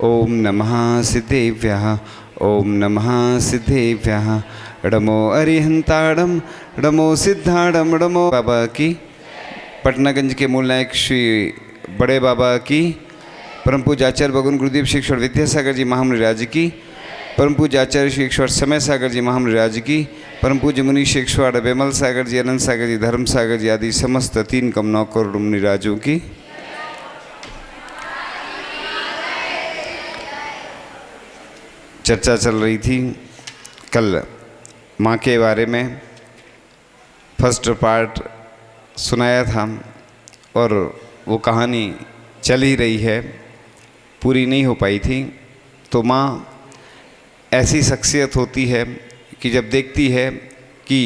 ओम नमः सिद्धेभ्यः ओम नमः सिद्धेभ्यः डमो अरिहंताड़म डमो सिद्धाड़म डमो बाबा की, पटनागंज के मूल नायक श्री बड़े बाबा की, परम पूज्य आचार्य भगवान गुरुदेव श्री ईश्वर विद्यासागर जी महामृराज की, परम पूज्य आचार्य श्री ईश्वर समय सागर जी महामृराज की, परम पूज्य मुनि श्री ईश्वर विमल सागर जी, अनंत सागर जी, धर्म सागर जी आदि समस्त 3 करोड़ करोड़ मुनिराजों की चर्चा चल रही थी। कल माँ के बारे में फर्स्ट पार्ट सुनाया था और वो कहानी चल ही रही है, पूरी नहीं हो पाई थी। तो माँ ऐसी शख्सियत होती है कि जब देखती है कि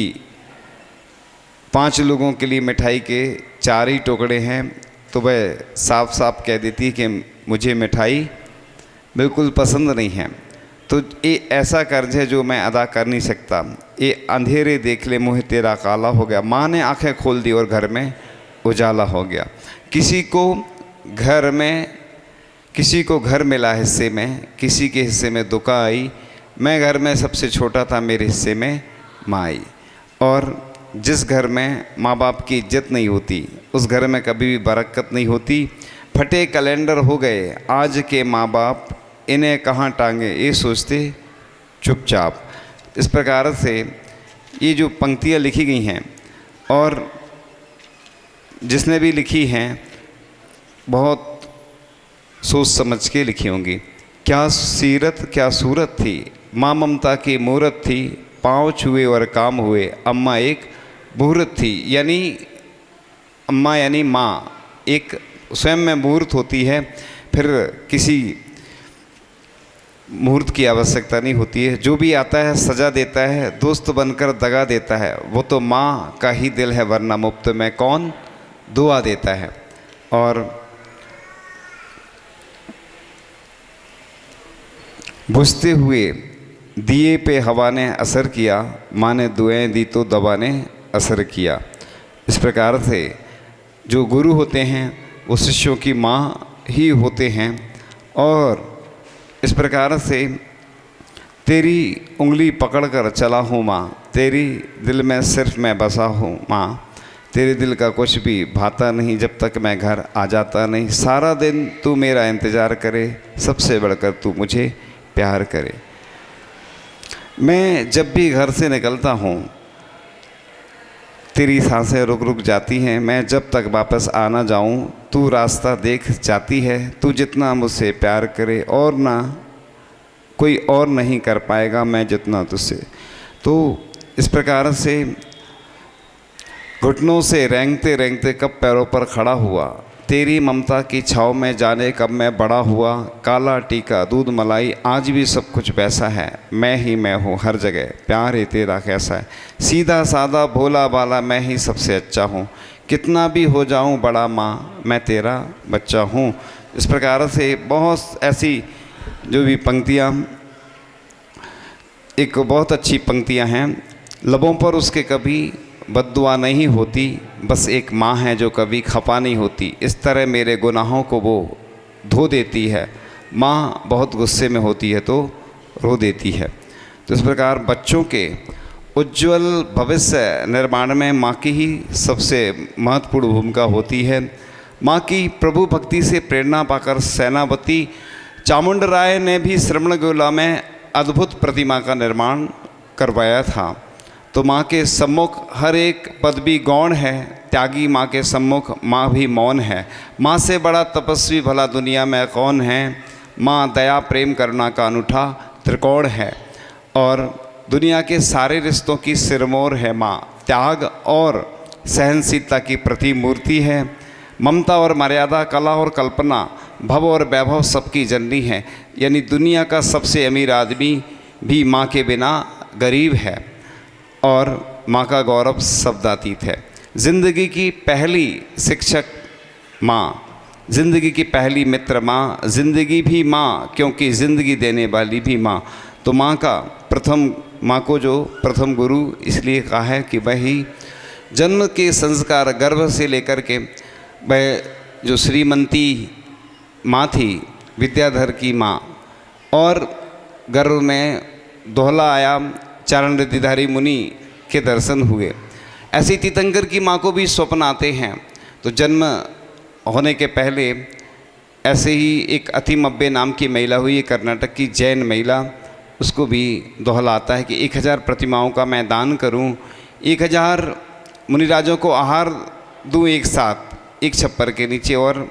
5 लोगों के लिए मिठाई के 4 ही टुकड़े हैं तो वह साफ साफ कह देती है कि मुझे मिठाई बिल्कुल पसंद नहीं है। तो ये ऐसा कर्ज है जो मैं अदा कर नहीं सकता। ये अंधेरे देख ले मुँह तेरा काला हो गया। माँ ने आंखें खोल दी और घर में उजाला हो गया। किसी को घर मिला हिस्से में, किसी के हिस्से में दुका आई। मैं घर में सबसे छोटा था, मेरे हिस्से में माँ आई। और जिस घर में माँ बाप की इज्जत नहीं होती उस घर में कभी भी बरकत नहीं होती। फटे कैलेंडर हो गए आज के माँ बाप, इन्हें कहाँ टांगे ये सोचते चुपचाप। इस प्रकार से ये जो पंक्तियाँ लिखी गई हैं और जिसने भी लिखी हैं बहुत सोच समझ के लिखी होंगी। क्या सीरत क्या सूरत थी, माँ ममता की मूरत थी, पाँव छुए और काम हुए, अम्मा एक मुहूर्त थी। यानी अम्मा यानी माँ एक स्वयं में मुहूर्त होती है, फिर किसी मुहूर्त की आवश्यकता नहीं होती है। जो भी आता है सजा देता है, दोस्त बनकर दगा देता है, वो तो माँ का ही दिल है, वरना मुफ्त में कौन दुआ देता है। और बुझते हुए दिए पे हवा ने असर किया, माँ ने दुआएं दी तो दवा ने असर किया। इस प्रकार से जो गुरु होते हैं वो शिष्यों की माँ ही होते हैं। और इस प्रकार से तेरी उंगली पकड़कर चला हूँ माँ, तेरी दिल में सिर्फ मैं बसा हूँ माँ, तेरे दिल का कुछ भी भाता नहीं जब तक मैं घर आ जाता नहीं। सारा दिन तू मेरा इंतज़ार करे, सबसे बढ़कर तू मुझे प्यार करे। मैं जब भी घर से निकलता हूँ तेरी सांसें रुक रुक जाती हैं। मैं जब तक वापस आना जाऊँ तू रास्ता देख जाती है। तू जितना मुझसे प्यार करे और ना कोई और नहीं कर पाएगा मैं जितना तुझसे। तो इस प्रकार से घुटनों से रेंगते रेंगते कब पैरों पर खड़ा हुआ, तेरी ममता की छाँव में जाने कब मैं बड़ा हुआ। काला टीका दूध मलाई आज भी सब कुछ वैसा है, मैं ही मैं हूँ हर जगह, प्यार ही तेरा कैसा है। सीधा सादा भोला बाला मैं ही सबसे अच्छा हूँ, कितना भी हो जाऊँ बड़ा माँ मैं तेरा बच्चा हूँ। इस प्रकार से बहुत ऐसी जो भी पंक्तियाँ, एक बहुत अच्छी पंक्तियाँ हैं। लबों पर उसके कभी बद्दुआ नहीं होती, बस एक माँ है जो कभी खफा नहीं होती। इस तरह मेरे गुनाहों को वो धो देती है। माँ बहुत गुस्से में होती है तो रो देती है। तो इस प्रकार बच्चों के उज्ज्वल भविष्य निर्माण में माँ की ही सबसे महत्वपूर्ण भूमिका होती है। माँ की प्रभु भक्ति से प्रेरणा पाकर सेनापति चामुंडराय ने भी श्रवणबेला में अद्भुत प्रतिमा का निर्माण करवाया था। तो माँ के सम्मुख हर एक पद भी गौण है, त्यागी माँ के सम्मुख माँ भी मौन है। माँ से बड़ा तपस्वी भला दुनिया में कौन है, माँ दया प्रेम करुणा का अनूठा त्रिकोण है। और दुनिया के सारे रिश्तों की सिरमौर है माँ, त्याग और सहनशीलता की प्रतिमूर्ति है। ममता और मर्यादा, कला और कल्पना, भव और वैभव सबकी जननी है। यानी दुनिया का सबसे अमीर आदमी भी माँ के बिना गरीब है और माँ का गौरव शब्दातीत है। जिंदगी की पहली शिक्षक माँ, जिंदगी की पहली मित्र माँ, जिंदगी भी माँ क्योंकि ज़िंदगी देने वाली भी माँ। तो माँ को जो प्रथम गुरु इसलिए कहा है कि वही जन्म के संस्कार गर्भ से लेकर के वह जो श्रीमंती माँ थी विद्याधर की माँ, और गर्भ में दोहला आया, चरण रिद्धिधारी मुनि के दर्शन हुए। ऐसे ही तीर्थंकर की माँ को भी स्वप्न आते हैं। तो जन्म होने के पहले ऐसे ही एक अतिमब्बे नाम की महिला हुई, कर्नाटक की जैन महिला, उसको भी दोहला आता है कि 1000 प्रतिमाओं का मैं दान करूं, 1000 मुनिराजों को आहार दूं एक साथ एक छप्पर के नीचे, और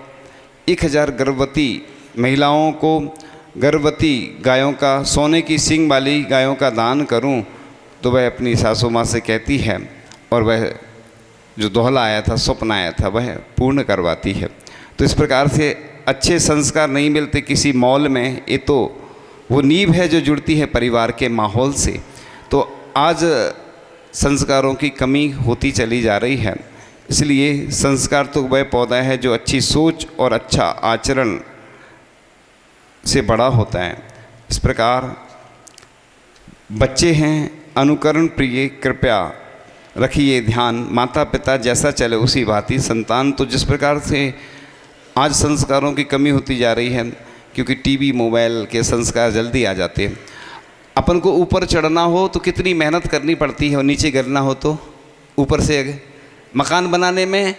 1000 गर्भवती महिलाओं को गर्भवती गायों का, सोने की सींग वाली गायों का दान करूं। तो वह अपनी सासू माँ से कहती है, और वह जो दोहला आया था, स्वप्न आया था, वह पूर्ण करवाती है। तो इस प्रकार से अच्छे संस्कार नहीं मिलते किसी मॉल में, ये तो वो नींव है जो जुड़ती है परिवार के माहौल से। तो आज संस्कारों की कमी होती चली जा रही है। इसलिए संस्कार तो वह पौधा है जो अच्छी सोच और अच्छा आचरण से बड़ा होता है। इस प्रकार बच्चे हैं अनुकरण प्रिय, कृपया रखिए ध्यान, माता पिता जैसा चले उसी भांति संतान। तो जिस प्रकार से आज संस्कारों की कमी होती जा रही है, क्योंकि टीवी मोबाइल के संस्कार जल्दी आ जाते हैं। अपन को ऊपर चढ़ना हो तो कितनी मेहनत करनी पड़ती है, और नीचे गिरना हो तो ऊपर से मकान बनाने में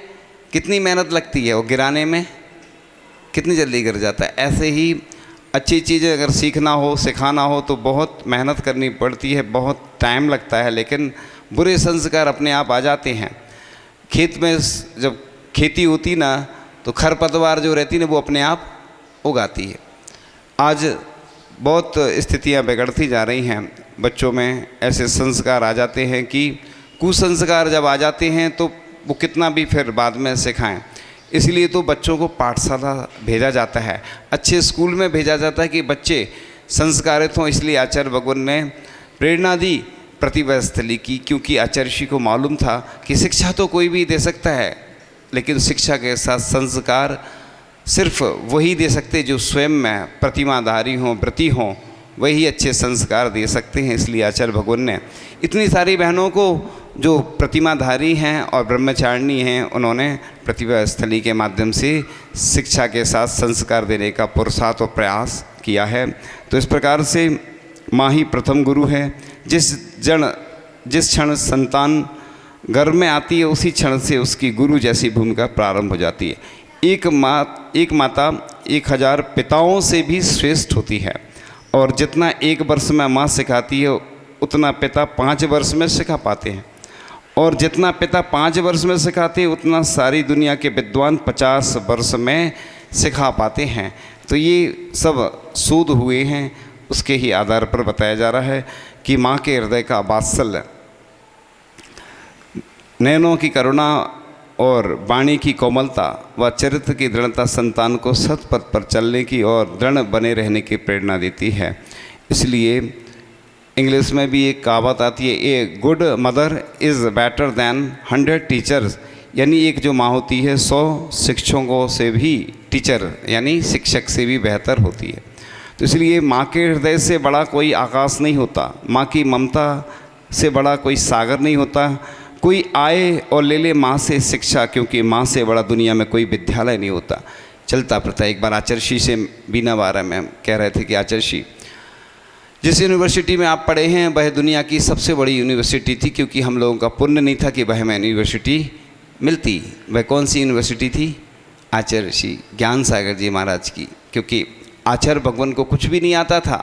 कितनी मेहनत लगती है, और गिराने में कितनी जल्दी गिर जाता है। ऐसे ही अच्छी चीज़ें अगर सीखना हो, सिखाना हो तो बहुत मेहनत करनी पड़ती है, बहुत टाइम लगता है। लेकिन बुरे संस्कार अपने आप आ जाते हैं। खेत में जब खेती होती ना, तो खरपतवार जो रहती ना, वो अपने आप उगाती है। आज बहुत स्थितियां बिगड़ती जा रही हैं। बच्चों में ऐसे संस्कार आ जाते हैं कि कुसंस्कार जब आ जाते हैं तो वो कितना भी फिर बाद में सिखाएं। इसलिए तो बच्चों को पाठशाला भेजा जाता है, अच्छे स्कूल में भेजा जाता है कि बच्चे संस्कारित हों। इसलिए आचार्य भगवान ने प्रेरणा दी प्रतिभा स्थली की, क्योंकि आचार्य ऋषि को मालूम था कि शिक्षा तो कोई भी दे सकता है, लेकिन शिक्षा के साथ संस्कार सिर्फ वही दे सकते जो स्वयं में प्रतिमाधारी हों, व्रती हों, वही अच्छे संस्कार दे सकते हैं। इसलिए आचार्य भगवान ने इतनी सारी बहनों को जो प्रतिमाधारी हैं और ब्रह्मचारिणी हैं, उन्होंने प्रतिभा स्थली के माध्यम से शिक्षा के साथ संस्कार देने का पुरुषार्थ और प्रयास किया है। तो इस प्रकार से माँ ही प्रथम गुरु है। जिस क्षण संतान गर्भ में आती है, उसी क्षण से उसकी गुरु जैसी भूमिका प्रारंभ हो जाती है। एक माता 1000 पिताओं से भी श्रेष्ठ होती है, और जितना 1 वर्ष में माँ सिखाती है, उतना पिता 5 वर्ष में सिखा पाते हैं, और जितना पिता 5 वर्ष में सिखाते हैं, उतना सारी दुनिया के विद्वान 50 वर्ष में सिखा पाते हैं। तो ये सब शोध हुए हैं, उसके ही आधार पर बताया जा रहा है कि माँ के हृदय का वात्सल्य, नयनों की करुणा और वाणी की कोमलता व चरित्र की दृढ़ता संतान को सतपथ पर चलने की और दृढ़ बने रहने की प्रेरणा देती है। इसलिए इंग्लिश में भी एक कहावत आती है, a good mother is better than 100 teachers, यानी एक जो माँ होती है 100 शिक्षकों से भी, टीचर यानी शिक्षक से भी बेहतर होती है। तो इसलिए माँ के हृदय से बड़ा कोई आकाश नहीं होता, माँ की ममता से बड़ा कोई सागर नहीं होता। कोई आए और ले ले माँ से शिक्षा, क्योंकि माँ से बड़ा दुनिया में कोई विद्यालय नहीं होता। चलता प्रथा एक बार आचार्य ऋषि से बीना बारह में कह रहे थे कि आचार्य ऋषि, जिस यूनिवर्सिटी में आप पढ़े हैं वह दुनिया की सबसे बड़ी यूनिवर्सिटी थी, क्योंकि हम लोगों का पुण्य नहीं था कि वह हमें यूनिवर्सिटी मिलती। वह कौन सी यूनिवर्सिटी थी? आचार्य ऋषि ज्ञान सागर जी महाराज की। क्योंकि आचार्य भगवान को कुछ भी नहीं आता था,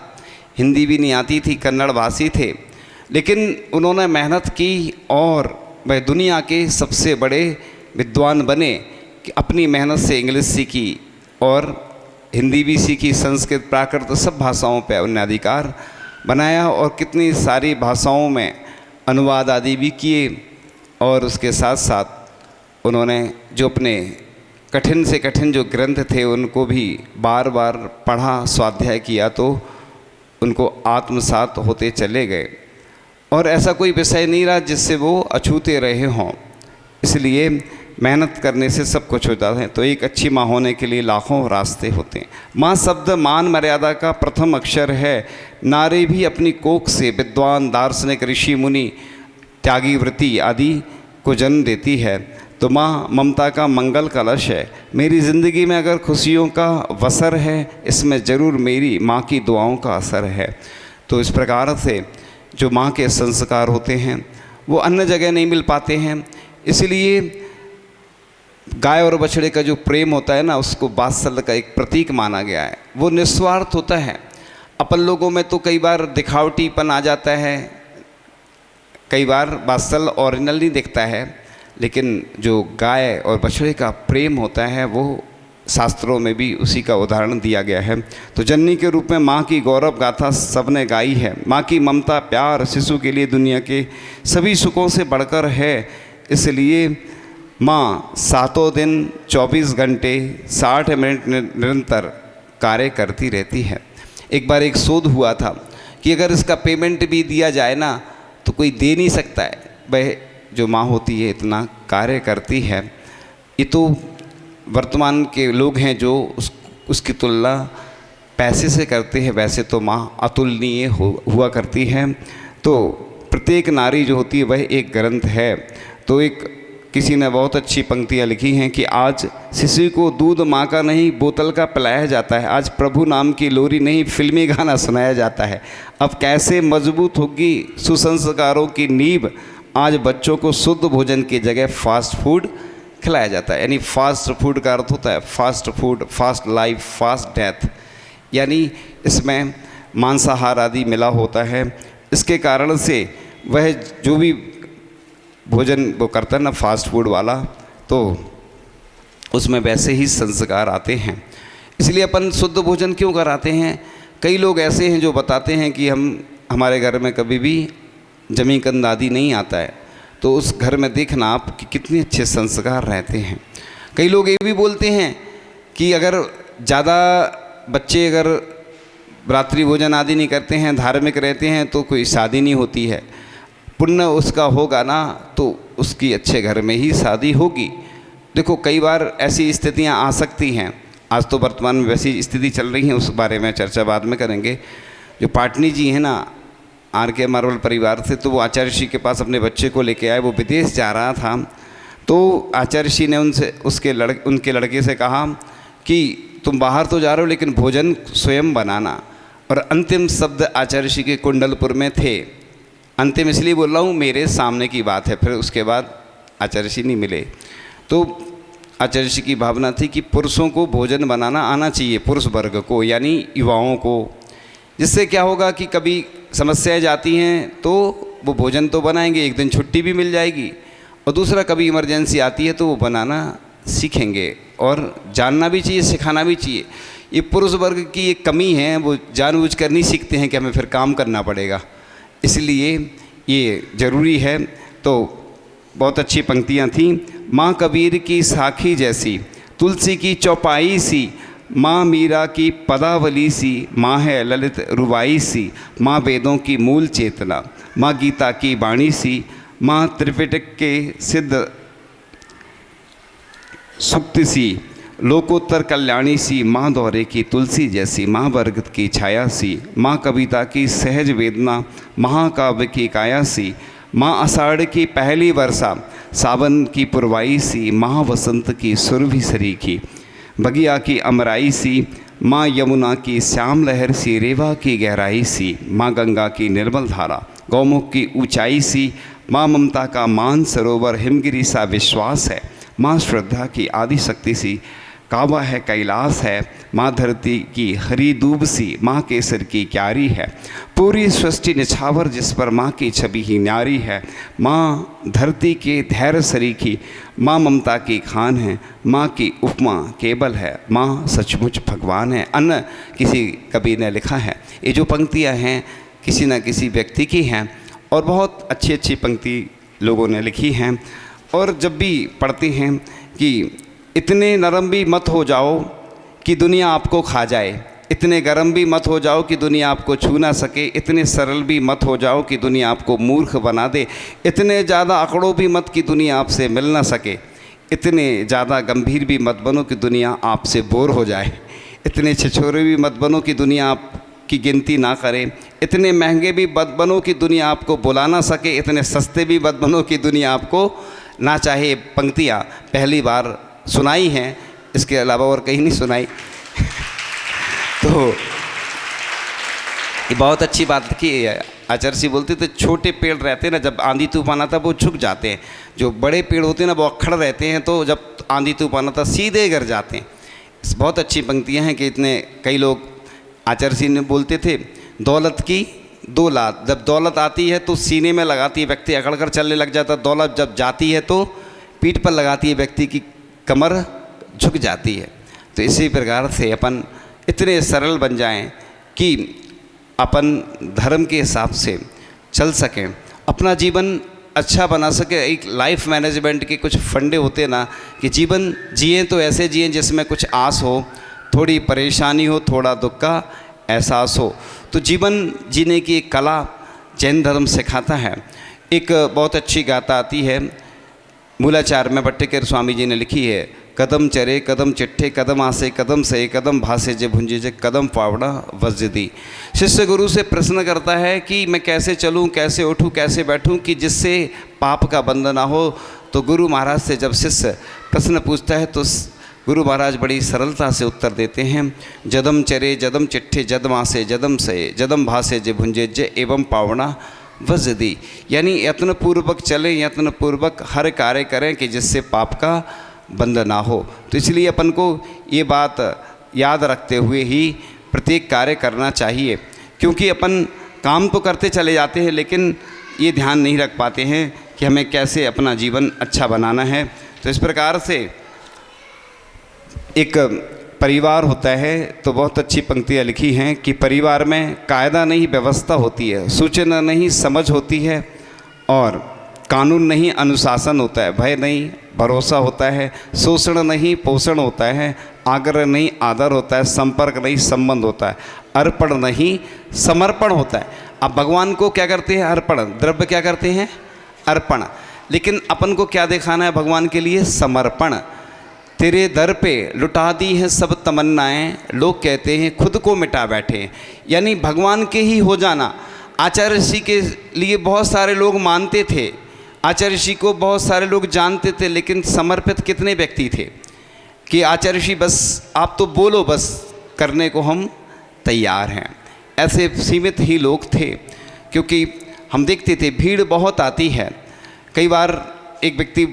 हिंदी भी नहीं आती थी, कन्नड़ भाषी थे, लेकिन उन्होंने मेहनत की और वह दुनिया के सबसे बड़े विद्वान बने। कि अपनी मेहनत से इंग्लिश सीखी और हिंदी भी सीखी, संस्कृत, प्राकृत सब भाषाओं पर उन्होंने अधिकार बनाया, और कितनी सारी भाषाओं में अनुवाद आदि भी किए। और उसके साथ साथ उन्होंने जो अपने कठिन से कठिन जो ग्रंथ थे उनको भी बार बार पढ़ा, स्वाध्याय किया, तो उनको आत्मसात होते चले गए। और ऐसा कोई विषय नहीं रहा जिससे वो अछूते रहे हों। इसलिए मेहनत करने से सब कुछ होता है। तो एक अच्छी माँ होने के लिए लाखों रास्ते होते हैं। माँ शब्द मान मर्यादा का प्रथम अक्षर है। नारी भी अपनी कोख से विद्वान, दार्शनिक, ऋषि मुनि, त्यागी, व्रती आदि को जन्म देती है। तो माँ ममता का मंगल कलश है। मेरी ज़िंदगी में अगर खुशियों का वसर है, इसमें ज़रूर मेरी माँ की दुआओं का असर है। तो इस प्रकार से जो माँ के संस्कार होते हैं वो अन्य जगह नहीं मिल पाते हैं। इसलिए गाय और बछड़े का जो प्रेम होता है ना, उसको वात्सल्य का एक प्रतीक माना गया है। वो निस्वार्थ होता है। अपन लोगों में तो कई बार दिखावटीपन आ जाता है, कई बार वात्सल्य ओरिजिनल नहीं दिखता है, लेकिन जो गाय और बछड़े का प्रेम होता है वो शास्त्रों में भी उसी का उदाहरण दिया गया है। तो जननी के रूप में माँ की गौरव गाथा सबने गाई है। माँ की ममता प्यार शिशु के लिए दुनिया के सभी सुखों से बढ़कर है। इसलिए माँ 7 दिन 24 घंटे 60 मिनट निरंतर कार्य करती रहती है। एक बार एक शोध हुआ था कि अगर इसका पेमेंट भी दिया जाए ना तो कोई दे नहीं सकता है। वह जो माँ होती है इतना कार्य करती है। ये तो वर्तमान के लोग हैं जो उसकी तुलना पैसे से करते हैं, वैसे तो माँ अतुलनीय हुआ करती है। तो प्रत्येक नारी जो होती है वह एक ग्रंथ है। तो एक किसी ने बहुत अच्छी पंक्तियाँ लिखी हैं कि आज शिशु को दूध माँ का नहीं बोतल का पिलाया जाता है। आज प्रभु नाम की लोरी नहीं फिल्मी गाना सुनाया जाता है। अब कैसे मजबूत होगी सुसंस्कारों की नींव, आज बच्चों को शुद्ध भोजन की जगह फास्ट फूड खिलाया जाता है। यानी फास्ट फूड का अर्थ होता है fast food, fast life, fast death, यानी इसमें मांसाहार आदि मिला होता है। इसके कारण से वह जो भी भोजन वो करता है ना फास्ट फूड वाला, तो उसमें वैसे ही संस्कार आते हैं। इसलिए अपन शुद्ध भोजन क्यों कराते हैं? कई लोग ऐसे हैं जो बताते हैं कि हमारे घर में कभी भी जमी कंद आदि नहीं आता है, तो उस घर में देखना आप कि कितने अच्छे संस्कार रहते हैं। कई लोग ये भी बोलते हैं कि अगर ज़्यादा बच्चे अगर रात्रि भोजन आदि नहीं करते हैं, धार्मिक रहते हैं, तो कोई शादी नहीं होती है। पुण्य उसका होगा ना तो उसकी अच्छे घर में ही शादी होगी। देखो कई बार ऐसी स्थितियां आ सकती हैं। आज तो वर्तमान में वैसी स्थिति चल रही है, उस बारे में चर्चा बाद में करेंगे। जो पाटनी जी हैं ना RK मार्वल परिवार से, तो वो आचार्य श्री के पास अपने बच्चे को लेके आए। वो विदेश जा रहा था, तो आचार्य श्री ने उनके लड़के से कहा कि तुम बाहर तो जा रहे हो लेकिन भोजन स्वयं बनाना। और अंतिम शब्द आचार्य श्री के कुंडलपुर में थे। अंतिम इसलिए बोल रहा हूँ, मेरे सामने की बात है, फिर उसके बाद आचार्य श्री नहीं मिले। तो आचार्य श्री की भावना थी कि पुरुषों को भोजन बनाना आना चाहिए, पुरुष वर्ग को, यानी युवाओं को। जिससे क्या होगा कि कभी समस्याएं जाती हैं तो वो भोजन तो बनाएंगे, एक दिन छुट्टी भी मिल जाएगी, और दूसरा कभी इमरजेंसी आती है तो वो बनाना सीखेंगे। और जानना भी चाहिए, सिखाना भी चाहिए। ये पुरुष वर्ग की एक कमी है, वो जानबूझ कर नहीं सीखते हैं कि हमें फिर काम करना पड़ेगा, इसलिए ये ज़रूरी है। तो बहुत अच्छी पंक्तियाँ थीं। माँ कबीर की साखी जैसी, तुलसी की चौपाई सी, माँ मीरा की पदावली सी, माँ है ललित रुबाई सी, माँ वेदों की मूल चेतना, माँ गीता की वाणी सी, माँ त्रिपिटक के सिद्ध सुक्ति सी, लोकोत्तर कल्याणी सी, माँ दौरे की तुलसी जैसी, माँ बरगद की छाया सी, माँ कविता की सहज वेदना, महाकाव्य की काया सी, माँ आषाढ़ की पहली वर्षा, सावन की पुरवाई सी, माँ वसंत की सुरभि सरीखी, बगिया की अमराई सी, माँ यमुना की श्याम लहर सी, रेवा की गहराई सी, माँ गंगा की निर्मल धारा, गौमुख की ऊंचाई सी, माँ ममता का मान सरोवर, हिमगिरी सा विश्वास है, माँ श्रद्धा की आदि शक्ति सी, काबा है कैलाश है, माँ धरती की हरी दूब सी, माँ केसर की क्यारी है, पूरी सृष्टि निछावर जिस पर माँ की छवि ही न्यारी है, माँ धरती के धैर्य सरीखी, माँ ममता की खान है, माँ की उपमा केवल है, माँ सचमुच भगवान है। अन्य किसी कवि ने लिखा है। ये जो पंक्तियाँ हैं किसी न किसी व्यक्ति की हैं, और बहुत अच्छी अच्छी पंक्ति लोगों ने लिखी हैं। और जब भी पढ़ते हैं कि इतने नरम भी मत हो जाओ कि दुनिया आपको खा जाए, इतने गर्म भी मत हो जाओ कि दुनिया आपको छू ना सके, इतने सरल भी मत हो जाओ कि दुनिया आपको मूर्ख बना दे, इतने ज़्यादा अकड़ो भी मत कि दुनिया आपसे मिल ना सके, इतने ज़्यादा गंभीर भी मत बनो कि दुनिया आपसे बोर हो जाए, इतने छिछोरे भी मत बनो कि दुनिया आपकी गिनती ना करे, इतने महंगे भी मत बनो कि दुनिया आपको बुला ना सके, इतने सस्ते भी मत बनो कि दुनिया आपको ना चाहे पंक्तियाँ पहली बार सुनाई हैं, इसके अलावा और कहीं नहीं सुनाई। तो ये बहुत अच्छी बात की आचार्य जी बोलते थे, छोटे पेड़ रहते हैं ना, जब आंधी तूफान आता है वो झुक जाते हैं, जो बड़े पेड़ होते हैं ना वो अखड़ रहते हैं, तो जब आंधी तूफान आता सीधे गिर जाते हैं। बहुत अच्छी पंक्तियाँ हैं कि इतने कई लोग आचार्य जी ने बोलते थे, दौलत की दो लात, जब दौलत आती है तो सीने में लगाती है, व्यक्ति अकड़ कर चलने लग जाता है, दौलत जब जाती है तो पीठ पर लगाती है, व्यक्ति की कमर झुक जाती है। तो इसी प्रकार से अपन इतने सरल बन जाएं कि अपन धर्म के हिसाब से चल सकें, अपना जीवन अच्छा बना सके। एक लाइफ मैनेजमेंट के कुछ फंडे होते हैं ना, कि जीवन जिए तो ऐसे जिए जिसमें कुछ आस हो, थोड़ी परेशानी हो, थोड़ा दुख का एहसास हो। तो जीवन जीने की एक कला जैन धर्म सिखाता है। एक बहुत अच्छी गाथा आती है, मूलाचार में भट्टिकेर स्वामी जी ने लिखी है, कदम चरे कदम चिट्ठे कदम आसे कदम सहे कदम भासे जे भुंजे जे कदम पावड़ा वज्रदी। शिष्य गुरु से प्रश्न करता है कि मैं कैसे चलूं, कैसे उठूं, कैसे बैठूं कि जिससे पाप का बंध ना हो। तो गुरु महाराज से जब शिष्य प्रश्न पूछता है तो गुरु महाराज बड़ी सरलता से उत्तर देते हैं, जदम चरे जदम चिट्ठे जदम आसे जदम सहे जदम भासे जे भुंजे जे एवं पावड़ा वज्रदी। यानी यत्नपूर्वक चलें, यत्नपूर्वक हर कार्य करें कि जिससे पाप का बंद ना हो। तो इसलिए अपन को ये बात याद रखते हुए ही प्रत्येक कार्य करना चाहिए, क्योंकि अपन काम तो करते चले जाते हैं लेकिन ये ध्यान नहीं रख पाते हैं कि हमें कैसे अपना जीवन अच्छा बनाना है। तो इस प्रकार से एक परिवार होता है तो बहुत अच्छी पंक्तियाँ लिखी हैं कि परिवार में कायदा नहीं व्यवस्था होती है, सूचना नहीं समझ होती है, और कानून नहीं अनुशासन होता है, भय नहीं भरोसा होता है, शोषण नहीं पोषण होता है, आग्रह नहीं आदर होता है, संपर्क नहीं संबंध होता है, अर्पण नहीं समर्पण होता है। अब भगवान को क्या करते हैं? अर्पण। द्रव्य क्या करते हैं? अर्पण। लेकिन अपन को क्या दिखाना है भगवान के लिए? समर्पण। तेरे दर पे लुटा दी हैं सब तमन्नाएं, लोग कहते हैं खुद को मिटा बैठे। यानी भगवान के ही हो जाना। आचार्य ऋषि के लिए बहुत सारे लोग मानते थे, आचार्य ऋषि को बहुत सारे लोग जानते थे, लेकिन समर्पित कितने व्यक्ति थे कि आचार्य ऋषि बस आप तो बोलो, बस करने को हम तैयार हैं। ऐसे सीमित ही लोग थे, क्योंकि हम देखते थे भीड़ बहुत आती है। कई बार एक व्यक्ति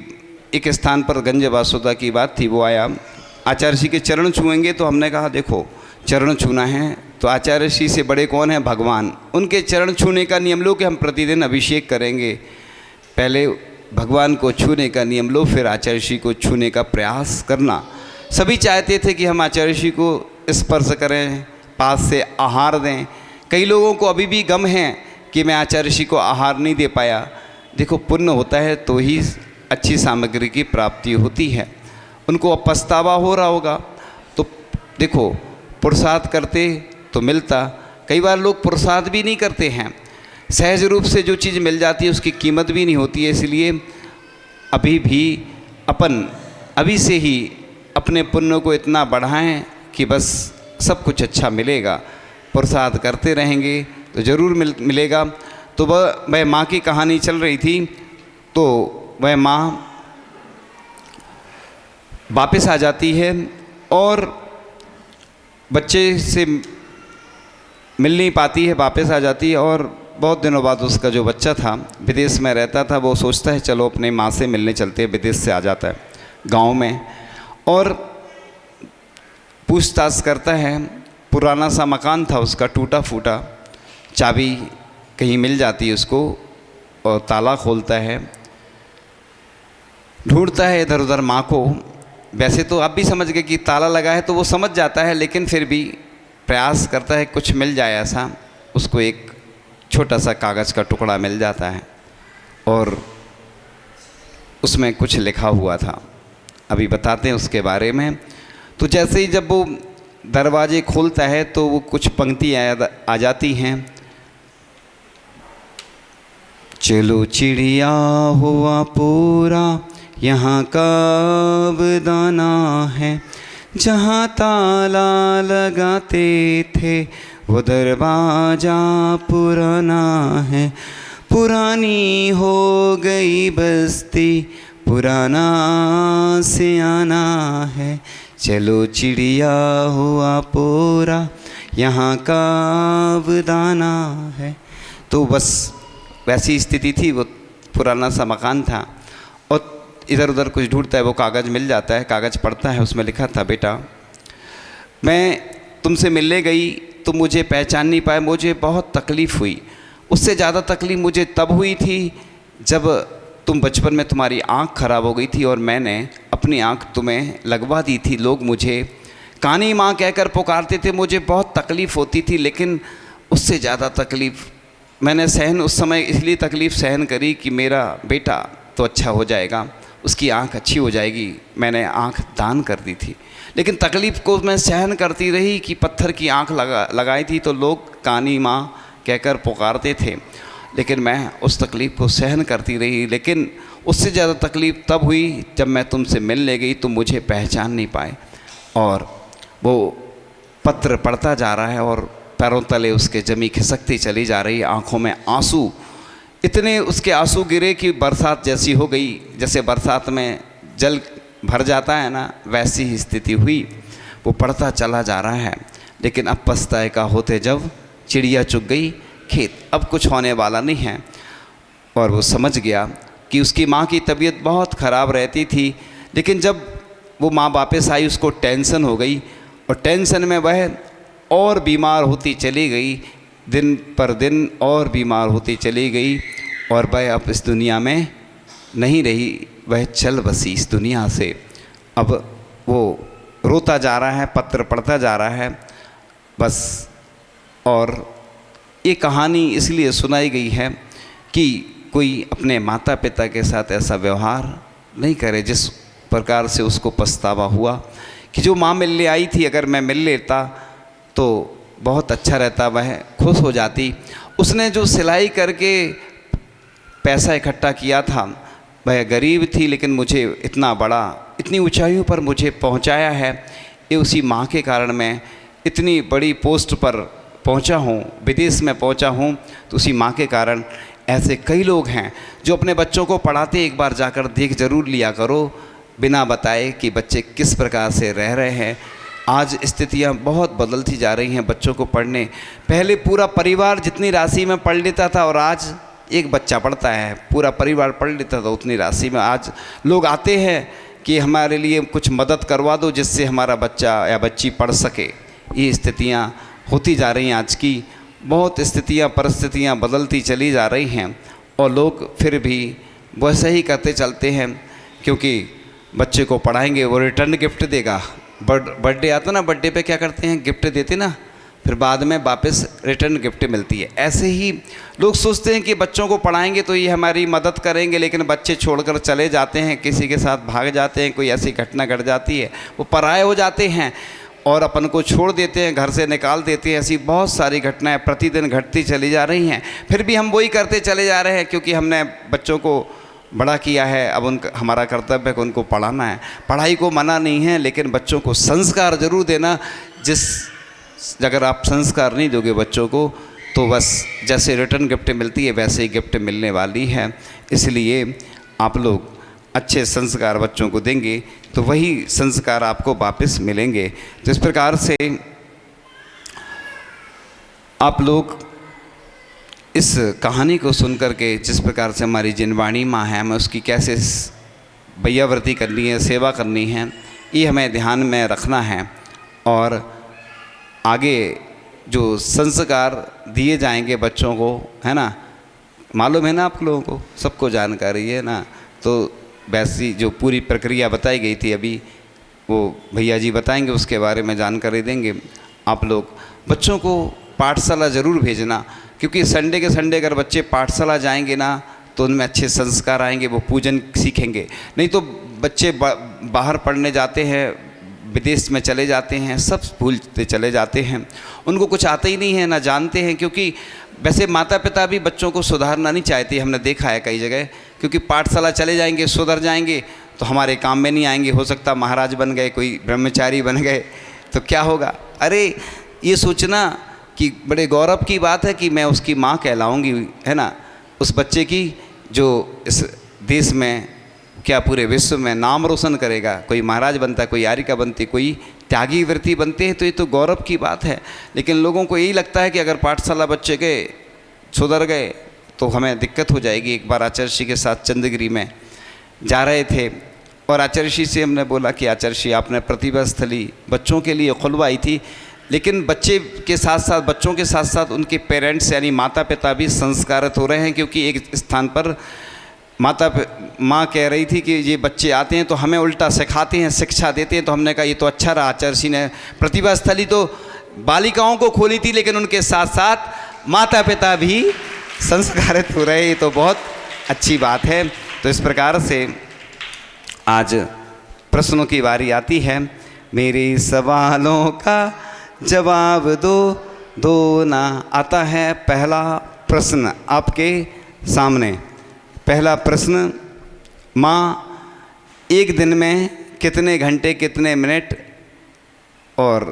एक स्थान पर गंज वासुदा की बात थी, वो आया, आचार्य ऋषि के चरण छुएंगे, तो हमने कहा देखो चरण छूना है तो आचार्य ऋषि से बड़े कौन है? भगवान। उनके चरण छूने का नियम लो कि हम प्रतिदिन अभिषेक करेंगे। पहले भगवान को छूने का नियम लो, फिर आचार्य ऋषि को छूने का प्रयास करना। सभी चाहते थे कि हम आचार्य ऋषि को स्पर्श करें, पास से आहार दें। कई लोगों को अभी भी गम है कि मैं आचार्य ऋषि को आहार नहीं दे पाया। देखो पुण्य होता है तो ही अच्छी सामग्री की प्राप्ति होती है। उनको अब पछतावा हो रहा होगा, तो देखो पुरुषार्थ करते तो मिलता। कई बार लोग पुरुषार्थ भी नहीं करते हैं, सहज रूप से जो चीज़ मिल जाती है उसकी कीमत भी नहीं होती है। इसलिए अभी भी अपन अभी से ही अपने पुण्य को इतना बढ़ाएं कि बस सब कुछ अच्छा मिलेगा। पुरुषार्थ करते रहेंगे तो ज़रूर मिलेगा। तो वह माँ की कहानी चल रही थी, तो वह माँ वापस आ जाती है और बच्चे से मिल नहीं पाती है, वापस आ जाती है। और बहुत दिनों बाद उसका जो बच्चा था, विदेश में रहता था, वो सोचता है चलो अपने माँ से मिलने चलते हैं। विदेश से आ जाता है गांव में और पूछताछ करता है। पुराना सा मकान था उसका, टूटा फूटा, चाबी कहीं मिल जाती है उसको और ताला खोलता है, ढूंढता है इधर उधर माँ को। वैसे तो आप भी समझ गए कि ताला लगा है तो वो समझ जाता है, लेकिन फिर भी प्रयास करता है कुछ मिल जाए ऐसा। उसको एक छोटा सा कागज़ का टुकड़ा मिल जाता है और उसमें कुछ लिखा हुआ था, अभी बताते हैं उसके बारे में। तो जैसे ही जब वो दरवाजे खोलता है तो वो कुछ पंक्तियाँ आ जाती हैं। चलो चिड़िया हुआ पूरा यहाँ कब दाना है, जहाँ ताला लगाते थे वो दरवाजा पुराना है। पुरानी हो गई बस्ती पुराना सियाना है, चलो चिड़िया हुआ पोरा, यहाँ का बदाना है। तो बस वैसी स्थिति थी, वो पुराना सा मकान था और इधर उधर कुछ ढूंढता है, वो कागज़ मिल जाता है, कागज़ पढ़ता है, उसमें लिखा था, बेटा मैं तुमसे मिलने गई तो मुझे पहचान नहीं पाए, मुझे बहुत तकलीफ़ हुई। उससे ज़्यादा तकलीफ़ मुझे तब हुई थी जब तुम बचपन में तुम्हारी आँख खराब हो गई थी और मैंने अपनी आँख तुम्हें लगवा दी थी। लोग मुझे कानी माँ कहकर पुकारते थे, मुझे बहुत तकलीफ़ होती थी, लेकिन उससे ज़्यादा तकलीफ़ मैंने सहन उस समय इसलिए तकलीफ़ सहन करी कि मेरा बेटा तो अच्छा हो जाएगा, उसकी आँख अच्छी हो जाएगी। मैंने आँख दान कर दी थी, लेकिन तकलीफ़ को मैं सहन करती रही कि पत्थर की आँख लगाई थी तो लोग कानी माँ कहकर पुकारते थे, लेकिन मैं उस तकलीफ़ को सहन करती रही। लेकिन उससे ज़्यादा तकलीफ़ तब हुई जब मैं तुमसे मिलने गई तो मुझे पहचान नहीं पाए। और वो पत्र पढ़ता जा रहा है और पैरों तले उसके ज़मीन खिसकती चली जा रही, आँखों में आंसू, इतने उसके आंसू गिरे कि बरसात जैसी हो गई, जैसे बरसात में जल भर जाता है ना, वैसी ही स्थिति हुई। वो पढ़ता चला जा रहा है, लेकिन अब पछताए का होते जब चिड़िया चुग गई खेत, अब कुछ होने वाला नहीं है। और वो समझ गया कि उसकी माँ की तबीयत बहुत ख़राब रहती थी, लेकिन जब वो माँ वापस आई उसको टेंशन हो गई और टेंशन में वह और बीमार होती चली गई, दिन पर दिन और बीमार होती चली गई और वह अब इस दुनिया में नहीं रही, वह चल बसी इस दुनिया से। अब वो रोता जा रहा है, पत्र पढ़ता जा रहा है बस। और ये कहानी इसलिए सुनाई गई है कि कोई अपने माता पिता के साथ ऐसा व्यवहार नहीं करे जिस प्रकार से उसको पछतावा हुआ कि जो माँ मिलने आई थी, अगर मैं मिल लेता तो बहुत अच्छा रहता, वह खुश हो जाती। उसने जो सिलाई करके पैसा इकट्ठा किया था, वह गरीब थी, लेकिन मुझे इतना बड़ा, इतनी ऊंचाइयों पर मुझे पहुंचाया है, ये उसी माँ के कारण मैं इतनी बड़ी पोस्ट पर पहुंचा हूँ, विदेश में पहुंचा हूँ, तो उसी माँ के कारण। ऐसे कई लोग हैं जो अपने बच्चों को पढ़ाते, एक बार जाकर देख ज़रूर लिया करो, बिना बताए कि बच्चे किस प्रकार से रह रहे हैं। आज स्थितियाँ बहुत बदलती जा रही हैं बच्चों को पढ़ने। पहले पूरा परिवार जितनी राशि में पढ़ लेता था और आज एक बच्चा पढ़ता है, पूरा परिवार पढ़ लेता था उतनी राशि में। आज लोग आते हैं कि हमारे लिए कुछ मदद करवा दो जिससे हमारा बच्चा या बच्ची पढ़ सके। ये स्थितियाँ होती जा रही हैं आज की। बहुत स्थितियाँ परिस्थितियाँ बदलती चली जा रही हैं और लोग फिर भी वैसे ही करते चलते हैं, क्योंकि बच्चे को पढ़ाएंगे वो रिटर्न गिफ्ट देगा। बर्थडे आता ना, बर्थडे पे क्या करते हैं, गिफ्ट देते ना, फिर बाद में वापस रिटर्न गिफ्ट मिलती है। ऐसे ही लोग सोचते हैं कि बच्चों को पढ़ाएंगे तो ये हमारी मदद करेंगे, लेकिन बच्चे छोड़कर चले जाते हैं, किसी के साथ भाग जाते हैं, कोई ऐसी घटना घट जाती है, वो पराये हो जाते हैं और अपन को छोड़ देते हैं, घर से निकाल देते हैं। ऐसी बहुत सारी घटनाएं प्रतिदिन घटती चली जा रही हैं। फिर भी हम वही करते चले जा रहे हैं, क्योंकि हमने बच्चों को बड़ा किया है। अब उनका हमारा कर्तव्य है कि उनको पढ़ाना है। पढ़ाई को मना नहीं है, लेकिन बच्चों को संस्कार ज़रूर देना। अगर आप संस्कार नहीं दोगे बच्चों को तो बस जैसे रिटर्न गिफ्ट मिलती है वैसे ही गिफ्ट मिलने वाली है। इसलिए आप लोग अच्छे संस्कार बच्चों को देंगे तो वही संस्कार आपको वापस मिलेंगे। तो इस प्रकार से आप लोग इस कहानी को सुन करके, जिस प्रकार से हमारी जिनवाणी माँ है, हमें उसकी कैसे भैयाव्रती करनी है, सेवा करनी है, ये हमें ध्यान में रखना है। और आगे जो संस्कार दिए जाएंगे बच्चों को, है ना, मालूम है ना आप लोगों को, सबको जानकारी है ना। तो वैसी जो पूरी प्रक्रिया बताई गई थी अभी, वो भैया जी बताएंगे, उसके बारे में जानकारी देंगे। आप लोग बच्चों को पाठशाला ज़रूर भेजना, क्योंकि संडे के संडे अगर बच्चे पाठशाला जाएंगे ना तो उनमें अच्छे संस्कार आएंगे, वो पूजन सीखेंगे। नहीं तो बच्चे बाहर पढ़ने जाते हैं, विदेश में चले जाते हैं, सब भूलते चले जाते हैं, उनको कुछ आता ही नहीं है, ना जानते हैं। क्योंकि वैसे माता पिता भी बच्चों को सुधारना नहीं चाहते, हमने देखा है कई जगह, क्योंकि पाठशाला चले जाएंगे, सुधर जाएंगे तो हमारे काम में नहीं आएंगे। हो सकता महाराज बन गए, कोई ब्रह्मचारी बन गए, तो क्या होगा। अरे ये सोचना कि बड़े गौरव की बात है कि मैं उसकी माँ कहलाऊँगी, है ना, उस बच्चे की जो इस देश में क्या पूरे विश्व में नाम रोशन करेगा। कोई महाराज बनता है, कोई यारिका बनती, कोई त्यागी वृत्ति बनते हैं, तो ये तो गौरव की बात है। लेकिन लोगों को यही लगता है कि अगर पाठशाला बच्चे गए, सुधर गए, तो हमें दिक्कत हो जाएगी। एक बार आचार्य श्री के साथ चंद्रगिरी में जा रहे थे और आचार्य श्री से हमने बोला कि आचार्य श्री, आपने प्रतिभा स्थली बच्चों के लिए खुलवाई थी, लेकिन बच्चे के साथ साथ, बच्चों के साथ साथ उनके पेरेंट्स यानी माता पिता भी संस्कारित हो रहे हैं। क्योंकि एक स्थान पर माँ कह रही थी कि ये बच्चे आते हैं तो हमें उल्टा सिखाते हैं, शिक्षा देते हैं। तो हमने कहा ये तो अच्छा रहा, आचार्य श्री ने प्रतिभा स्थली तो बालिकाओं को खोली थी, लेकिन उनके साथ साथ माता पिता भी संस्कारित हो रहे, ये तो बहुत अच्छी बात है। तो इस प्रकार से आज प्रश्नों की बारी आती है। मेरे सवालों का जवाब दो ना। आता है पहला प्रश्न आपके सामने। पहला प्रश्न, माँ एक दिन में कितने घंटे, कितने मिनट और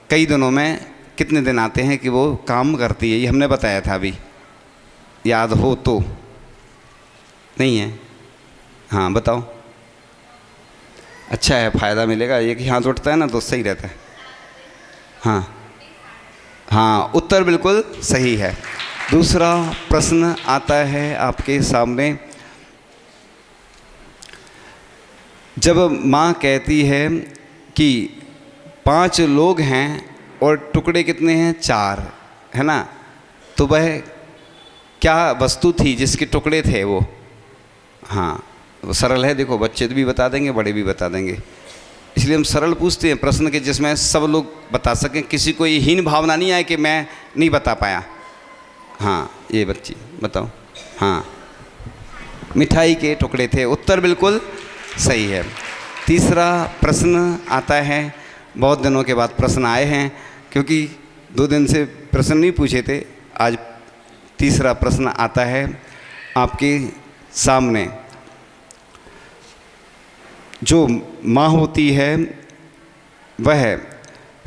कई दिनों में कितने दिन आते हैं कि वो काम करती है? ये हमने बताया था अभी, याद हो तो। नहीं है? हाँ बताओ। अच्छा है, फ़ायदा मिलेगा। एक ही हाथ उठता है ना तो सही रहता है। हाँ, उत्तर बिल्कुल सही है। दूसरा प्रश्न आता है आपके सामने। जब माँ कहती है कि 5 लोग हैं और टुकड़े कितने हैं? 4, है ना? तो वह क्या वस्तु थी जिसके टुकड़े थे वो? हाँ, वो सरल है। देखो, बच्चे भी बता देंगे, बड़े भी बता देंगे, इसलिए हम सरल पूछते हैं प्रश्न के जिसमें सब लोग बता सकें, किसी को ये हीन भावना नहीं आए कि मैं नहीं बता पाया। हाँ, ये बच्ची बताओ। हाँ, मिठाई के टुकड़े थे। उत्तर बिल्कुल सही है। तीसरा प्रश्न आता है। बहुत दिनों के बाद प्रश्न आए हैं, क्योंकि 2 दिन से प्रश्न नहीं पूछे थे। आज तीसरा प्रश्न आता है आपके सामने। जो माँ होती है वह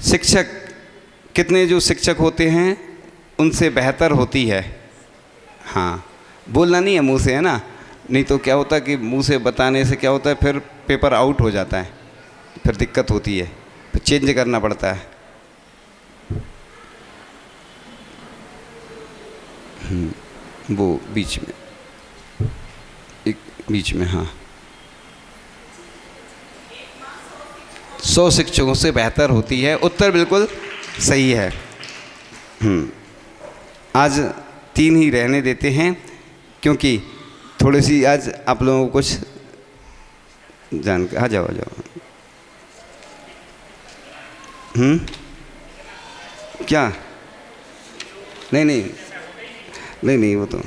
शिक्षक, कितने जो शिक्षक होते हैं उनसे बेहतर होती है? हाँ, बोलना नहीं है मुंह से, है ना? नहीं तो क्या होता है कि मुंह से बताने से क्या होता है, फिर पेपर आउट हो जाता है, फिर दिक्कत होती है, फिर चेंज करना पड़ता है। वो बीच में, एक बीच में। हाँ, 100 शिक्षकों से बेहतर होती है। उत्तर बिल्कुल सही है। आज 3 ही रहने देते हैं, क्योंकि थोड़ी सी आज आप लोगों को कुछ जान। आ जाओ, आ जाओ। क्या? नहीं नहीं नहीं नहीं, वो तो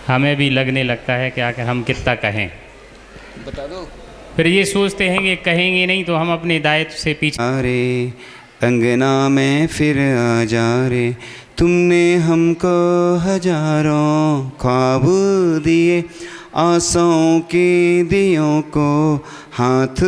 हमें भी लगने लगता है कि आखिर हम कितना कहें। बता दो। फिर ये सोचते हैं कि कहेंगे नहीं तो हम अपने दायित्व से पीछे। अरे अंगना में फिर आ जा रे, तुमने हमको हजारों ख्वाब दिए, आशाओं के दियों को हाथ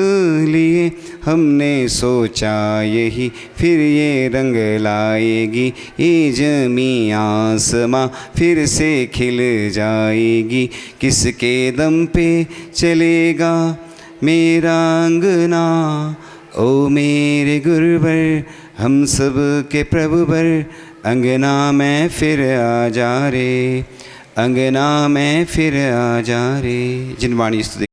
लिए, हमने सोचा यही फिर ये रंग लाएगी, ये ज़मीं आसमां फिर से खिल जाएगी, किसके दम पे चलेगा मेरा अंगना, ओ मेरे गुरुवर हम सब के प्रभुवर, अंगना में फिर आ जा रे, अंगना में फिर आ जा रे। जिनवाणी स्तुति।